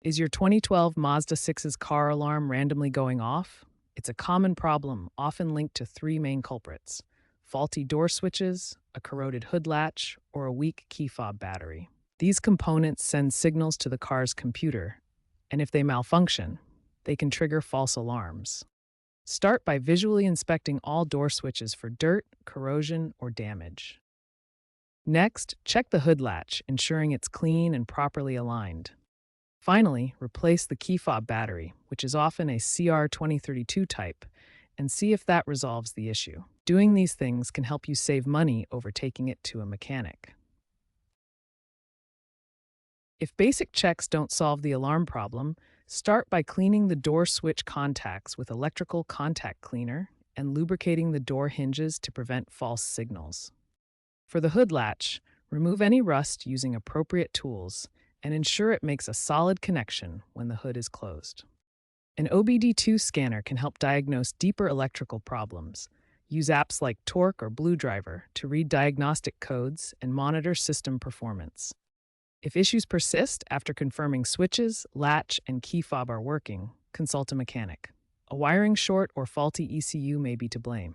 Is your 2012 Mazda 6's car alarm randomly going off? It's a common problem, often linked to three main culprits: faulty door switches, a corroded hood latch, or a weak key fob battery. These components send signals to the car's computer, and if they malfunction, they can trigger false alarms. Start by visually inspecting all door switches for dirt, corrosion, or damage. Next, check the hood latch, ensuring it's clean and properly aligned. Finally, replace the key fob battery, which is often a CR2032 type, and see if that resolves the issue. Doing these things can help you save money over taking it to a mechanic. If basic checks don't solve the alarm problem, start by cleaning the door switch contacts with electrical contact cleaner and lubricating the door hinges to prevent false signals. For the hood latch, remove any rust using appropriate tools and ensure it makes a solid connection when the hood is closed. An OBD2 scanner can help diagnose deeper electrical problems. Use apps like Torque or Blue Driver to read diagnostic codes and monitor system performance. If issues persist after confirming switches, latch, and key fob are working, consult a mechanic. A wiring short or faulty ECU may be to blame.